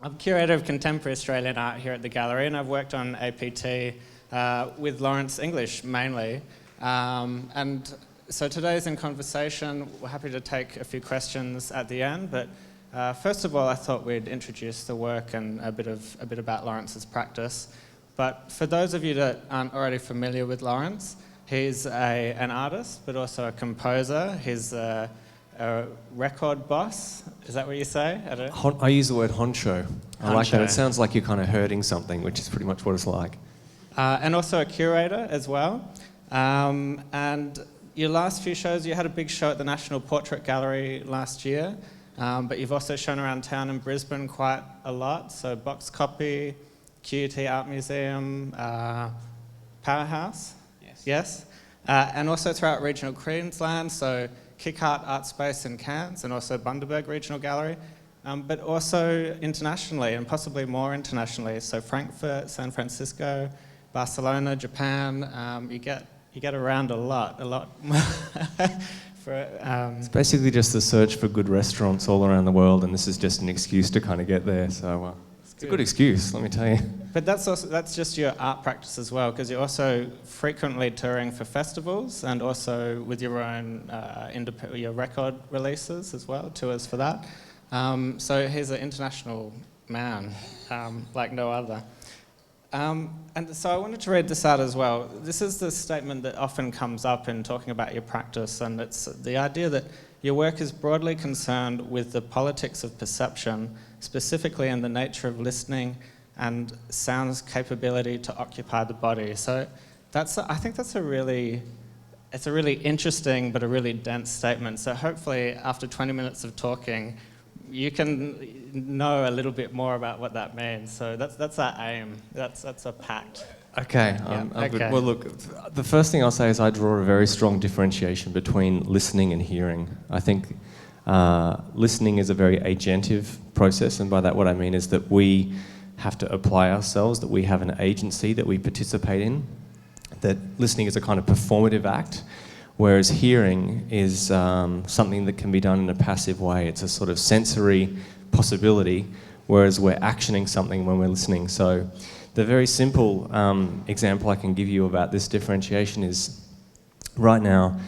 I'm curator of contemporary Australian art here at the gallery, and I've worked on APT with Lawrence English mainly. And so today's in conversation. We're happy to take a few questions at the end, but first of all, I thought we'd introduce the work and a bit about Lawrence's practice. But for those of you that aren't already familiar with Lawrence, he's an artist, but also a composer. He's a record boss. Is that what you say? I use the word honcho. I like that. Honcho. It sounds like you're kind of herding something, which is pretty much what it's like. And also a curator as well. And your last few shows, you had a big show at the National Portrait Gallery last year, but you've also shown around town in Brisbane quite a lot. So Box Copy, QUT Art Museum, Powerhouse. Yes. And also throughout regional Queensland, so Kick Art Space in Cairns, and also Bundaberg Regional Gallery, but also internationally, and possibly more internationally. So Frankfurt, San Francisco, Barcelona, Japan. You get around a lot. It's basically just the search for good restaurants all around the world, and this is just an excuse to kind of get there. So it's a good excuse, let me tell you. But that's just your art practice as well, because you're also frequently touring for festivals and also with your own your record releases as well, tours for that. So he's an international man, like no other. And so I wanted to read this out as well. This is the statement that often comes up in talking about your practice, and it's the idea that your work is broadly concerned with the politics of perception, specifically in the nature of listening and sound's capability to occupy the body. So I think that's a really interesting but a really dense statement. So hopefully after 20 minutes of talking, you can know a little bit more about what that means. So that's our aim. That's a pact. Okay, Yeah, I'm good. okay. Well, look, the first thing I'll say is I draw a very strong differentiation between listening and hearing. I think listening is a very agentive process, and by that what I mean is that we have to apply ourselves, that we have an agency that we participate in, that listening is a kind of performative act, whereas hearing is something that can be done in a passive way. It's a sort of sensory possibility, whereas we're actioning something when we're listening. So the very simple example I can give you about this differentiation is right now,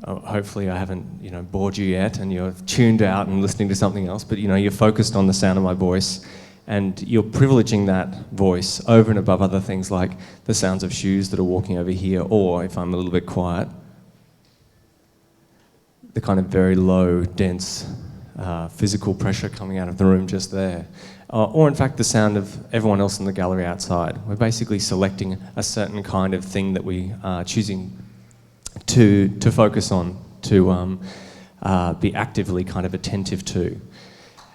hopefully I haven't bored you yet and you're tuned out and listening to something else, but you're focused on the sound of my voice and you're privileging that voice over and above other things like the sounds of shoes that are walking over here, or if I'm a little bit quiet, the kind of very low, dense physical pressure coming out of the room just there. Or in fact the sound of everyone else in the gallery outside. We're basically selecting a certain kind of thing that we are choosing to focus on, to be actively kind of attentive to.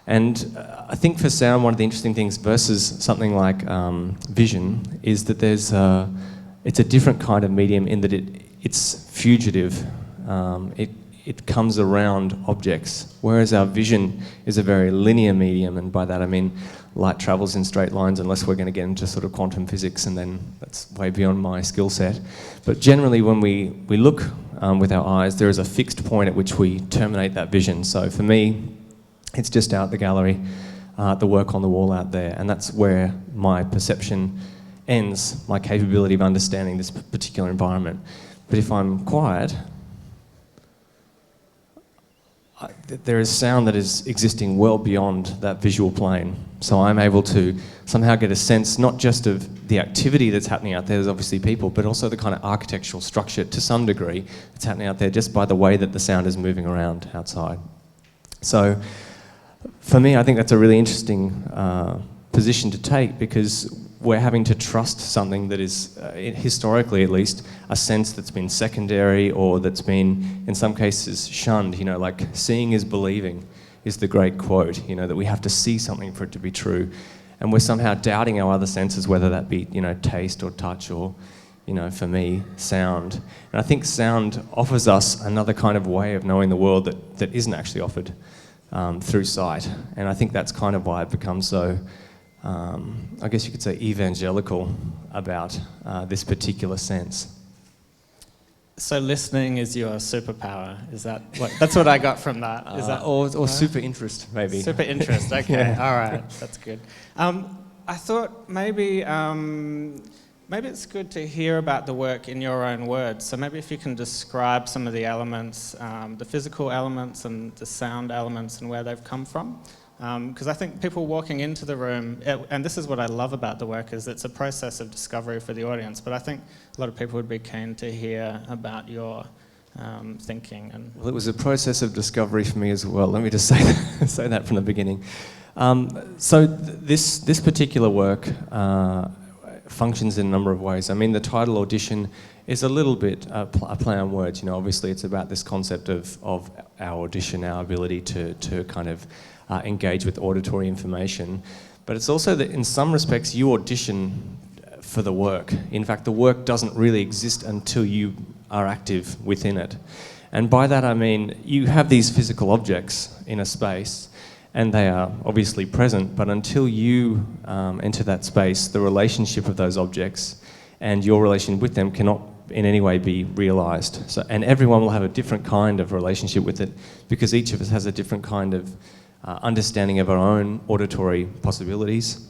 And I think for sound, one of the interesting things versus something like vision is that it's a different kind of medium in that it's fugitive. It comes around objects, whereas our vision is a very linear medium, and by that I mean light travels in straight lines unless we're going to get into sort of quantum physics, and then that's way beyond my skill set. But generally when we look with our eyes, there is a fixed point at which we terminate that vision. So for me, it's just out the gallery, the work on the wall out there, and that's where my perception ends, my capability of understanding this particular environment. But if I'm quiet, there is sound that is existing well beyond that visual plane. So I'm able to somehow get a sense not just of the activity that's happening out there, there's obviously people, but also the kind of architectural structure to some degree that's happening out there just by the way that the sound is moving around outside. So for me, I think that's a really interesting position to take, because we're having to trust something that is, historically at least, a sense that's been secondary or that's been, in some cases, shunned. Like seeing is believing is the great quote, that we have to see something for it to be true. And we're somehow doubting our other senses, whether that be, taste or touch or, for me, sound. And I think sound offers us another kind of way of knowing the world that isn't actually offered through sight. And I think that's kind of why it becomes so, I guess you could say, evangelical about this particular sense. So listening is your superpower. Is that what? That's what I got from that. Is that or super interest, maybe? Super interest. Okay. Yeah. All right. That's good. I thought maybe it's good to hear about the work in your own words. So maybe if you can describe some of the elements, the physical elements and the sound elements, and where they've come from. Because I think people walking into the room, and this is what I love about the work, is it's a process of discovery for the audience, but I think a lot of people would be keen to hear about your thinking. Well, it was a process of discovery for me as well. Let me just say say that from the beginning. This particular work functions in a number of ways. I mean, the title Audition is a little bit a play on words. You know, obviously it's about this concept of our audition, our ability to kind of engage with auditory information. But it's also that in some respects you audition for the work. In fact, the work doesn't really exist until you are active within it. And by that I mean you have these physical objects in a space and they are obviously present, but until you enter that space, the relationship of those objects and your relation with them cannot in any way be realised. So, and everyone will have a different kind of relationship with it because each of us has a different kind of understanding of our own auditory possibilities,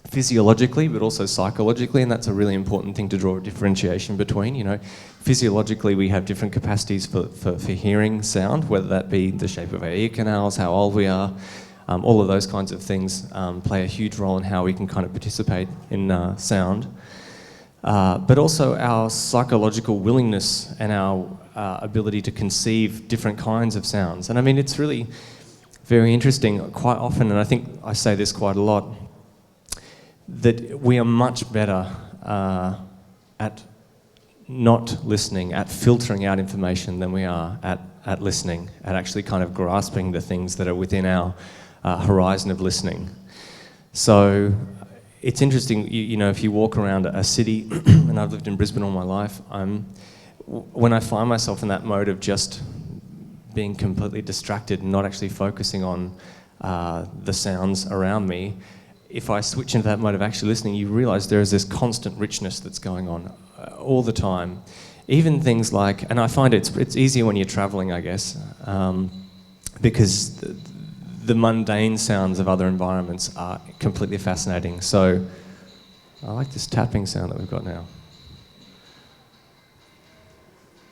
physiologically but also psychologically, and that's a really important thing to draw a differentiation between. You know, physiologically we have different capacities for hearing sound, whether that be the shape of our ear canals, how old we are, all of those kinds of things play a huge role in how we can kind of participate in sound. But also our psychological willingness and our ability to conceive different kinds of sounds. And I mean, it's really very interesting quite often, and I think I say this quite a lot, that we are much better at not listening, at filtering out information than we are at listening, at actually kind of grasping the things that are within our horizon of listening. So it's interesting, you know, if you walk around a city, and I've lived in Brisbane all my life, when I find myself in that mode of just being completely distracted and not actually focusing on the sounds around me, if I switch into that mode of actually listening, you realise there is this constant richness that's going on all the time. Even things like, and I find it's easier when you're travelling, I guess, because the mundane sounds of other environments are completely fascinating. So I like this tapping sound that we've got now.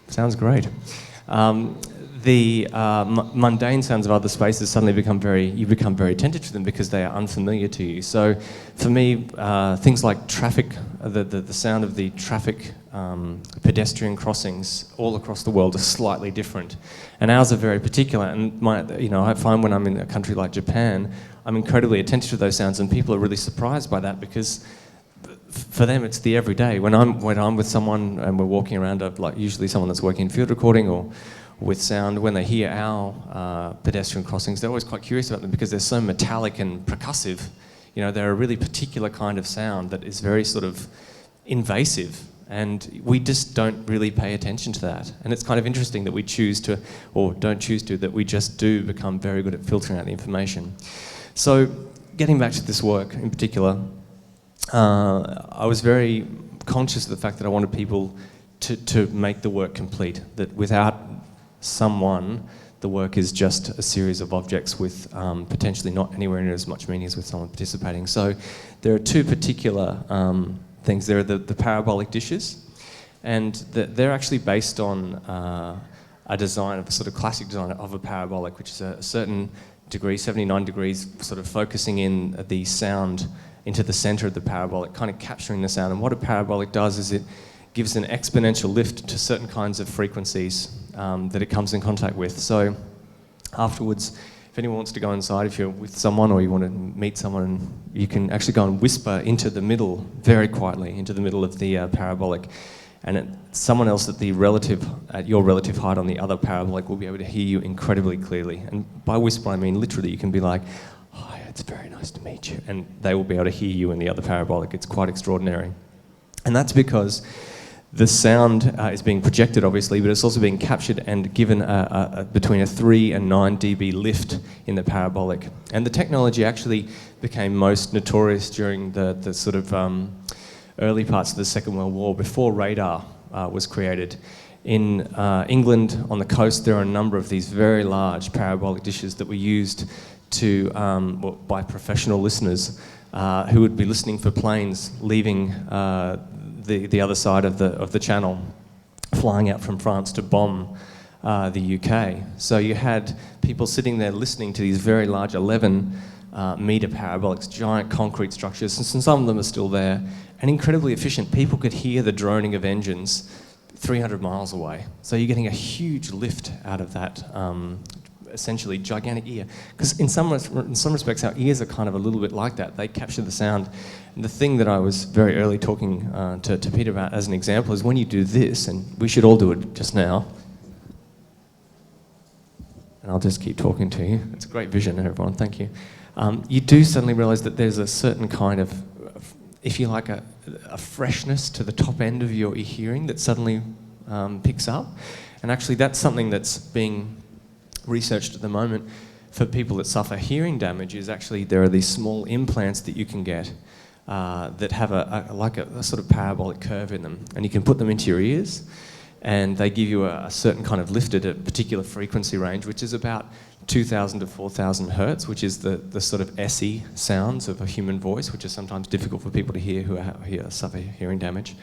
Sounds great. The mundane sounds of other spaces suddenly you become very attentive to them because they are unfamiliar to you. So for me, things like traffic, the sound of the traffic, pedestrian crossings all across the world are slightly different. And ours are very particular. And I find when I'm in a country like Japan, I'm incredibly attentive to those sounds, and people are really surprised by that because for them it's the everyday. When I'm with someone and we're walking around, like usually someone that's working in field recording or with sound, when they hear our pedestrian crossings, they're always quite curious about them because they're so metallic and percussive. You know, they're a really particular kind of sound that is very sort of invasive, and we just don't really pay attention to that. And it's kind of interesting that we choose to, or don't choose to, that we just do become very good at filtering out the information. So getting back to this work in particular, I was very conscious of the fact that I wanted people to make the work complete, that without someone, the work is just a series of objects with potentially not anywhere near as much meaning as with someone participating. So there are two particular things. There are the parabolic dishes, and they're actually based on a design, of a sort of classic design of a parabolic, which is a certain degree, 79 degrees, sort of focusing in the sound into the centre of the parabolic, kind of capturing the sound. And what a parabolic does is it gives an exponential lift to certain kinds of frequencies that it comes in contact with. So afterwards, if anyone wants to go inside, if you're with someone or you want to meet someone, you can actually go and whisper into the middle, very quietly, into the middle of the parabolic. And someone else at your relative height on the other parabolic will be able to hear you incredibly clearly. And by whisper, I mean literally you can be like, "Hi, it's very nice to meet you." And they will be able to hear you in the other parabolic. It's quite extraordinary. And that's because the sound is being projected, obviously, but it's also being captured and given between a 3 and 9 dB lift in the parabolic. And the technology actually became most notorious during the sort of early parts of the Second World War, before radar was created. In England, on the coast, there are a number of these very large parabolic dishes that were used to, by professional listeners who would be listening for planes leaving the other side of the channel, flying out from France to bomb the UK. So you had people sitting there listening to these very large 11-metre parabolics, giant concrete structures, and some of them are still there, and incredibly efficient. People could hear the droning of engines 300 miles away. So you're getting a huge lift out of that essentially gigantic ear. Because in some respects, our ears are kind of a little bit like that. They capture the sound. And the thing that I was very early talking to Peter about as an example is when you do this, and we should all do it just now, and I'll just keep talking to you. It's a great vision, everyone, thank you. You do suddenly realise that there's a certain kind of, if you like, a freshness to the top end of your hearing that suddenly picks up. And actually that's something that's being researched at the moment for people that suffer hearing damage. Is actually there are these small implants that you can get that have a sort of parabolic curve in them, and you can put them into your ears, and they give you a certain kind of lift at a particular frequency range, which is about 2,000 to 4,000 hertz, which is the sort of SE sounds of a human voice, which is sometimes difficult for people to hear who suffer hearing damage.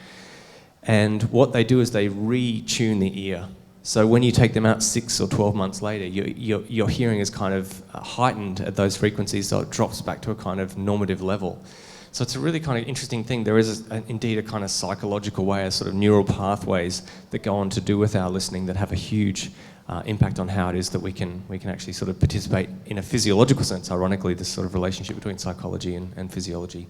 And what they do is they retune the ear. So when you take them out 6 or 12 months later, your hearing is kind of heightened at those frequencies, so it drops back to a kind of normative level. So it's a really kind of interesting thing. There is indeed a kind of psychological way, a sort of neural pathways that go on to do with our listening that have a huge impact on how it is that we can actually sort of participate in a physiological sense, ironically, this sort of relationship between psychology and physiology.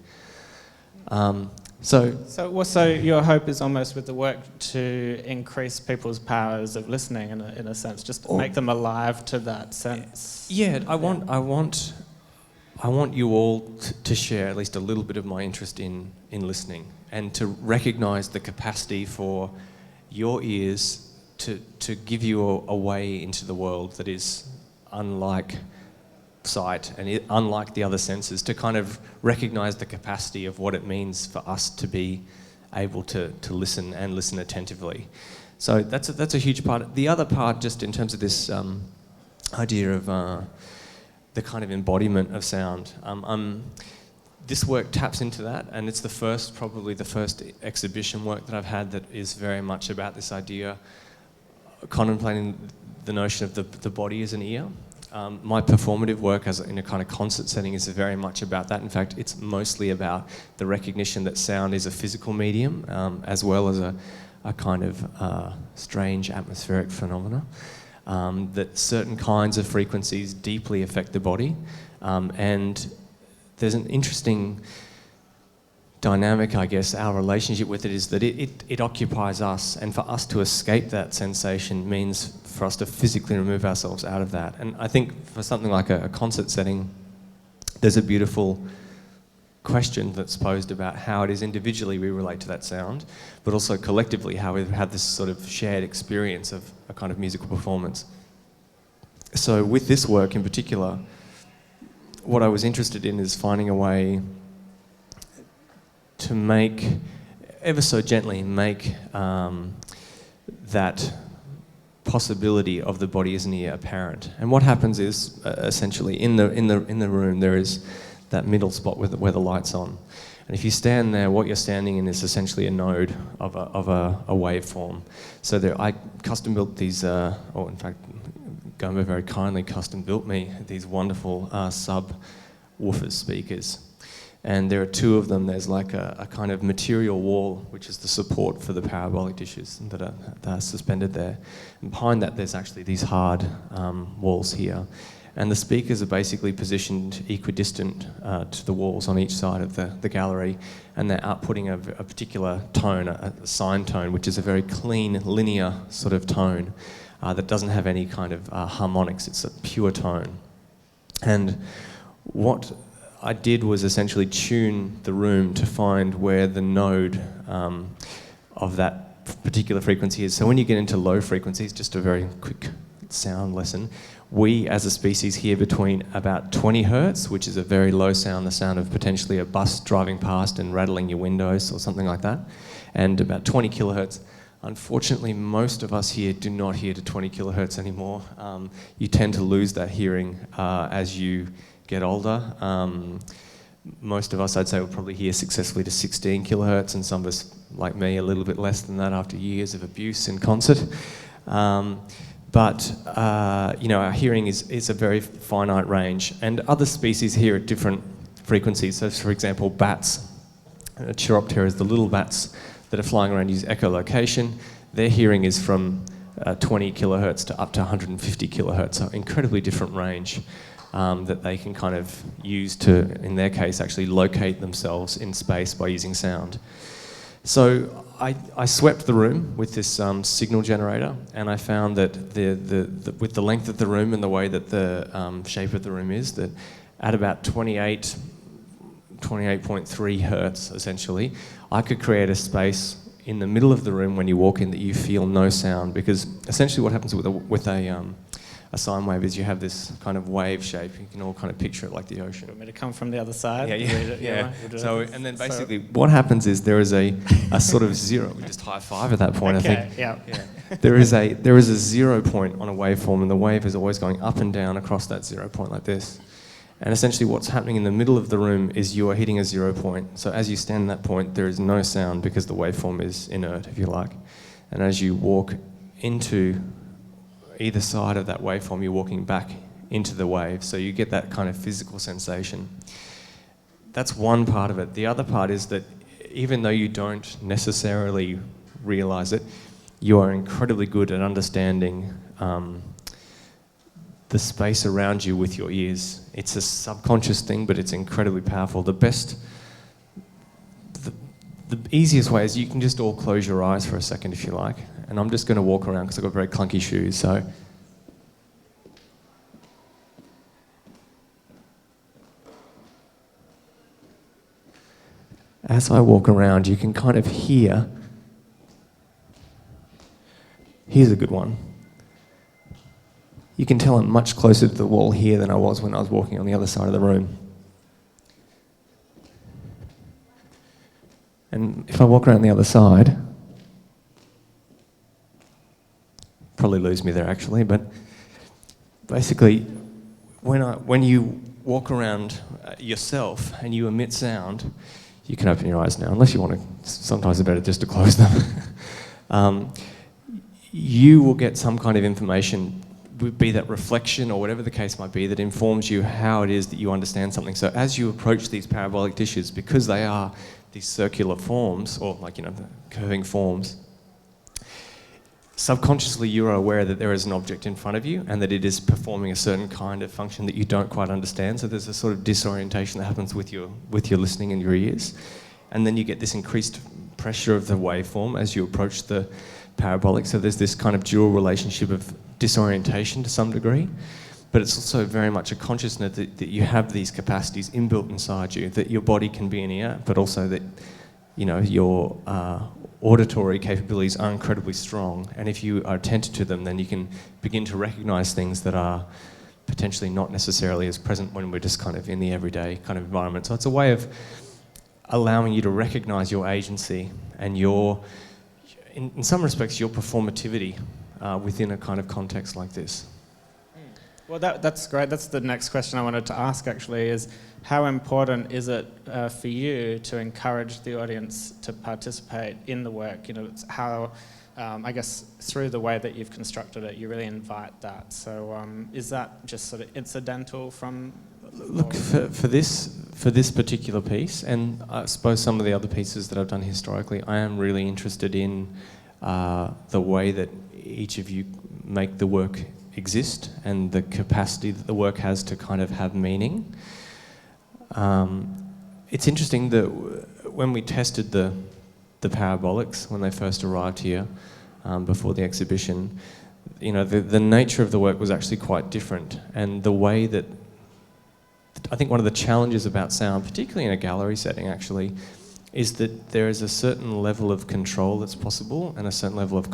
So your hope is almost with the work to increase people's powers of listening in a sense, just to make them alive to that sense. Yeah, I want you all to share at least a little bit of my interest in listening, and to recognise the capacity for your ears to give you a way into the world that is unlike sight and unlike the other senses, to kind of recognise the capacity of what it means for us to be able to listen and listen attentively. So that's a huge part. The other part, just in terms of this idea of the kind of embodiment of sound, this work taps into that, and it's probably the first exhibition work that I've had that is very much about this idea, contemplating the notion of the body as an ear. My performative work in a kind of concert setting is very much about that. In fact, it's mostly about the recognition that sound is a physical medium, as well as a kind of strange atmospheric phenomena, that certain kinds of frequencies deeply affect the body. And there's an interesting dynamic, I guess. Our relationship with it is that it occupies us, and for us to escape that sensation means for us to physically remove ourselves out of that. And I think for something like a concert setting, there's a beautiful question that's posed about how it is individually we relate to that sound, but also collectively how we've had this sort of shared experience of a kind of musical performance. So with this work in particular, what I was interested in is finding a way to make, ever so gently, make that possibility of the body as an ear apparent. And what happens is, essentially, in the room there is that middle spot where the light's on. And if you stand there, what you're standing in is essentially a node of a waveform. So I custom built these, in fact, QAGOMA very kindly custom built me these wonderful sub-woofer speakers. And there are two of them. There's like a kind of material wall, which is the support for the parabolic dishes that are suspended there. And behind that, there's actually these hard walls here. And the speakers are basically positioned equidistant to the walls on each side of the gallery, and they're outputting a particular tone, a sine tone, which is a very clean, linear sort of tone that doesn't have any kind of harmonics. It's a pure tone. And what I did was essentially tune the room to find where the node of that particular frequency is. So when you get into low frequencies, just a very quick sound lesson, we as a species hear between about 20 hertz, which is a very low sound, the sound of potentially a bus driving past and rattling your windows or something like that, and about 20 kilohertz, Unfortunately, most of us here do not hear to 20 kilohertz anymore. You tend to lose that hearing as you get older. Most of us, I'd say, will probably hear successfully to 16 kilohertz, and some of us, like me, a little bit less than that after years of abuse in concert. But our hearing is a very finite range, and other species hear at different frequencies. So, for example, bats, Chiroptera, the little bats that are flying around, use echolocation. Their hearing is from 20 kilohertz to up to 150 kilohertz, so incredibly different range. That they can kind of use to, in their case, actually locate themselves in space by using sound. So I swept the room with this signal generator, and I found that with the length of the room and the way that the shape of the room is, that at about 28.3 hertz, essentially, I could create a space in the middle of the room when you walk in that you feel no sound, because essentially what happens with a sine wave is you have this kind of wave shape. You can all kind of picture it like the ocean. You want me to come from the other side? Yeah. So, and then basically what happens is there is a sort of zero. We just high five at that point, okay, I think. Yeah. There is a 0 point on a waveform, and the wave is always going up and down across that 0 point like this. And essentially what's happening in the middle of the room is you are hitting a 0 point. So as you stand at that point, there is no sound because the waveform is inert, if you like. And as you walk into either side of that waveform, you're walking back into the wave, so you get that kind of physical sensation. That's one part of it. The other part is that even though you don't necessarily realise it, you are incredibly good at understanding the space around you with your ears. It's a subconscious thing, but it's incredibly powerful. The easiest way is you can just all close your eyes for a second if you like. And I'm just going to walk around because I've got very clunky shoes, so. As I walk around, you can kind of hear. Here's a good one. You can tell I'm much closer to the wall here than I was when I was walking on the other side of the room. And if I walk around the other side, probably lose me there actually, but basically when you walk around yourself and you emit sound, you can open your eyes now, unless you want to, sometimes it's better just to close them. You will get some kind of information, be that reflection or whatever the case might be, that informs you how it is that you understand something. So as you approach these parabolic dishes, because they are these circular forms, or curving forms, subconsciously you are aware that there is an object in front of you and that it is performing a certain kind of function that you don't quite understand. So there's a sort of disorientation that happens with your listening in your ears. And then you get this increased pressure of the waveform as you approach the parabolic. So there's this kind of dual relationship of disorientation to some degree. But it's also very much a consciousness that you have these capacities inbuilt inside you, that your body can be an ear, but also that your auditory capabilities are incredibly strong, and if you are attentive to them, then you can begin to recognise things that are potentially not necessarily as present when we're just kind of in the everyday kind of environment. So it's a way of allowing you to recognise your agency and in some respects, your performativity within a kind of context like this. Well, that's great. That's the next question I wanted to ask, actually, is how important is it for you to encourage the audience to participate in the work? It's how, I guess, through the way that you've constructed it, you really invite that. So is that just sort of incidental from... Look, for this particular piece, and I suppose some of the other pieces that I've done historically, I am really interested in the way that each of you make the work exist and the capacity that the work has to kind of have meaning. It's interesting that when we tested the parabolics, when they first arrived here before the exhibition, the nature of the work was actually quite different, and the way that I think one of the challenges about sound, particularly in a gallery setting actually, is that there is a certain level of control that's possible and a certain level of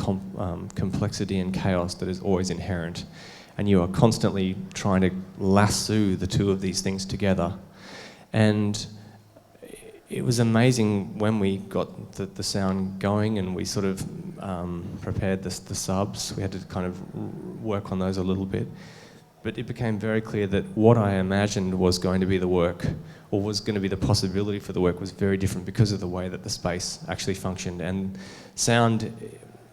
complexity and chaos that is always inherent. And you are constantly trying to lasso the two of these things together. And it was amazing when we got the sound going and we sort of prepared the subs. We had to kind of work on those a little bit. But it became very clear that what I imagined was going to be the work, or was going to be the possibility for the work, was very different because of the way that the space actually functioned. And sound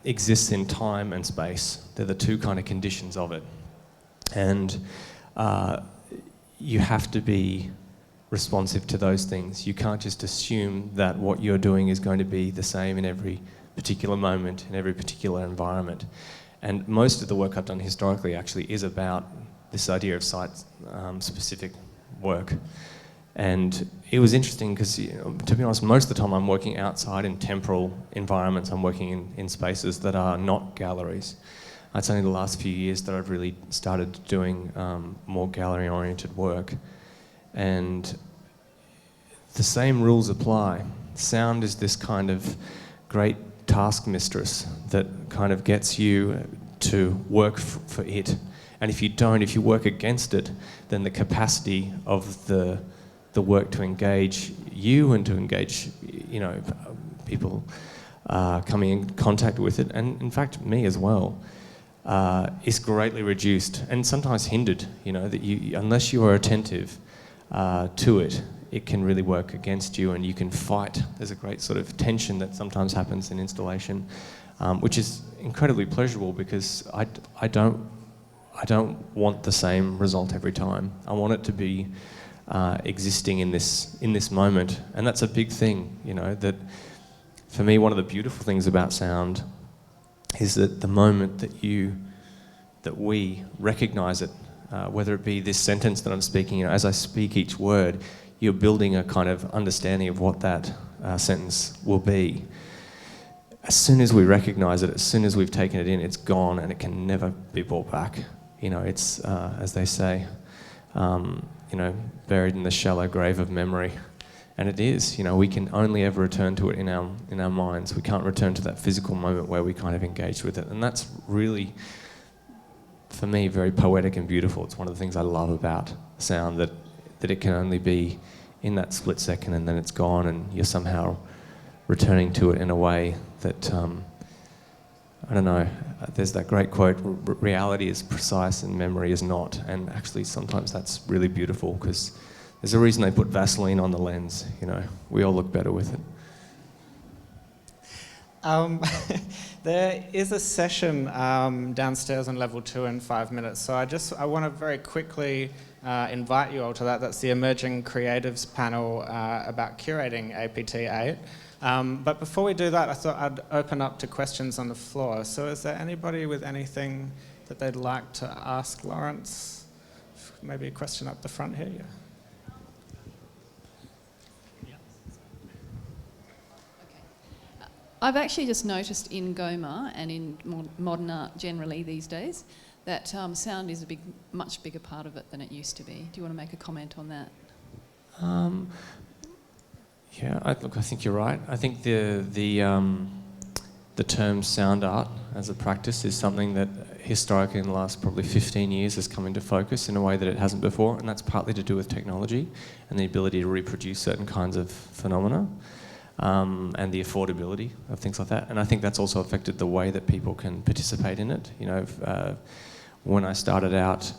exists in time and space. They're the two kind of conditions of it. And you have to be responsive to those things. You can't just assume that what you're doing is going to be the same in every particular moment, in every particular environment. And most of the work I've done historically actually is about this idea of site-specific work. And it was interesting because, to be honest, most of the time I'm working outside in temporal environments. I'm working in spaces that are not galleries. It's only the last few years that I've really started doing more gallery-oriented work. And the same rules apply. Sound is this kind of great task mistress that kind of gets you to work for it. And if you work against it, then the capacity of the work to engage you and to engage, people coming in contact with it, and in fact me as well, is greatly reduced and sometimes hindered. That unless you are attentive to it, it can really work against you, and you can fight. There's a great sort of tension that sometimes happens in installation, which is incredibly pleasurable because I don't want the same result every time. I want it to be existing in this moment, and that's a big thing. That for me, one of the beautiful things about sound is that the moment that we recognise it, whether it be this sentence that I'm speaking, as I speak each word, you're building a kind of understanding of what that sentence will be. As soon as we recognise it, as soon as we've taken it in, it's gone and it can never be brought back. It's, as they say, buried in the shallow grave of memory. And it is, we can only ever return to it in our minds. We can't return to that physical moment where we kind of engaged with it. And that's really, for me, very poetic and beautiful. It's one of the things I love about sound, that it can only be in that split second and then it's gone, and you're somehow returning to it in a way that, I don't know, there's that great quote, reality is precise and memory is not. And actually sometimes that's really beautiful because there's a reason they put Vaseline on the lens. We all look better with it. There is a session downstairs on level 2 in 5 minutes, so I want to very quickly invite you all to that. That's the Emerging Creatives panel about curating APT8. But before we do that, I thought I'd open up to questions on the floor. So is there anybody with anything that they'd like to ask Lawrence? Maybe a question up the front here, yeah. I've actually just noticed in GOMA and in modern art generally these days that sound is a much bigger part of it than it used to be. Do you want to make a comment on that? Yeah, I think you're right. I think the term sound art as a practice is something that historically in the last probably 15 years has come into focus in a way that it hasn't before, and that's partly to do with technology and the ability to reproduce certain kinds of phenomena. And the affordability of things like that. And I think that's also affected the way that people can participate in it. When I started out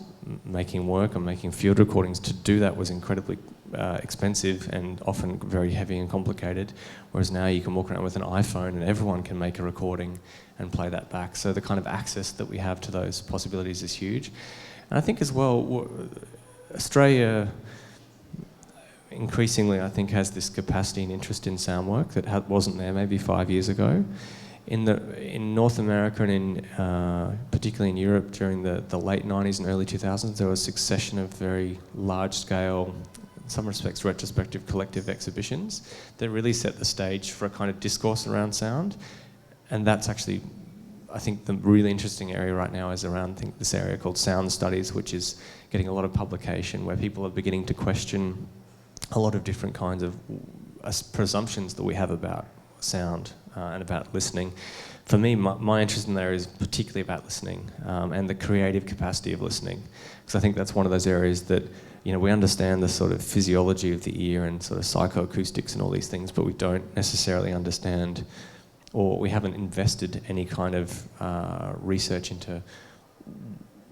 making work and making field recordings, to do that was incredibly expensive and often very heavy and complicated, whereas now you can walk around with an iPhone and everyone can make a recording and play that back. So the kind of access that we have to those possibilities is huge. And I think as well, Australia increasingly, I think, has this capacity and interest in sound work that wasn't there maybe 5 years ago. In North America and in particularly in Europe during the late 90s and early 2000s, there was a succession of very large-scale, in some respects retrospective collective exhibitions that really set the stage for a kind of discourse around sound. And that's actually, I think, the really interesting area right now is around this area called sound studies, which is getting a lot of publication where people are beginning to question a lot of different kinds of presumptions that we have about sound and about listening. For me, my interest in there is particularly about listening and the creative capacity of listening, because I think that's one of those areas that, we understand the sort of physiology of the ear and sort of psychoacoustics and all these things, but we don't necessarily understand or we haven't invested any kind of research into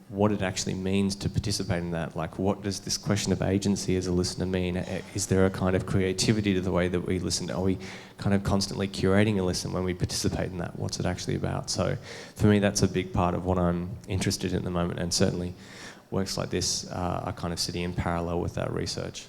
what it actually means to participate in that. Like, what does this question of agency as a listener mean? Is there a kind of creativity to the way that we listen? Are we kind of constantly curating a listen when we participate in that? What's it actually about? So for me, that's a big part of what I'm interested in at the moment, and certainly works like this are kind of sitting in parallel with that research.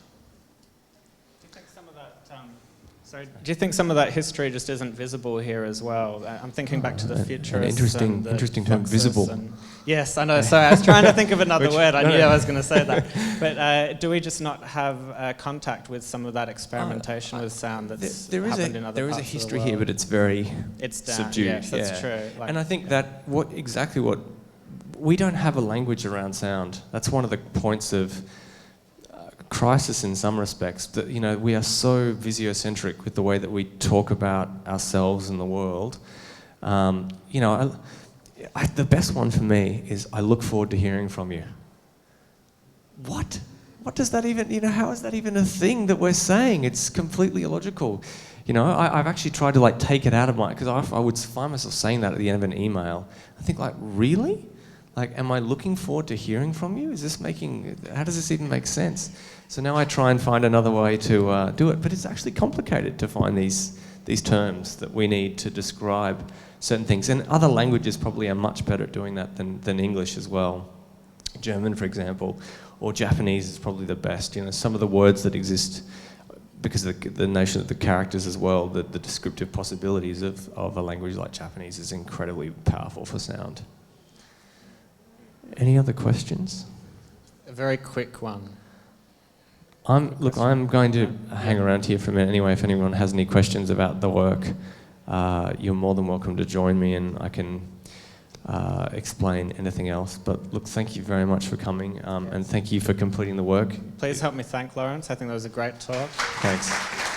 Do you think some of that history just isn't visible here as well? I'm thinking back to the futurists. An interesting term, visible. Yes, I know. Sorry, I was trying to think of another word. I knew I was going to say that. But do we just not have contact with some of that experimentation with sound that's happened in other parts of the world? There is a history here, but it's very subdued. Yes, that's true. And I think that we don't have a language around sound. That's one of the points of crisis in some respects, that we are so visio-centric with the way that we talk about ourselves and the world. The best one for me is, I look forward to hearing from you. What does that even, how is that even a thing that we're saying? It's completely illogical. I've actually tried to take it out of because I would find myself saying that at the end of an email. I think really? Am I looking forward to hearing from you? How does this even make sense? So now I try and find another way to do it, but it's actually complicated to find these terms that we need to describe certain things. And other languages probably are much better at doing that than English as well. German, for example, or Japanese is probably the best. Some of the words that exist, because of the notion of the characters as well, the descriptive possibilities of a language like Japanese is incredibly powerful for sound. Any other questions? A very quick one. I'm going to hang around here for a minute anyway. If anyone has any questions about the work, you're more than welcome to join me, and I can explain anything else. But look, thank you very much for coming, and thank you for completing the work. Please help me thank Lawrence. I think that was a great talk. Thanks.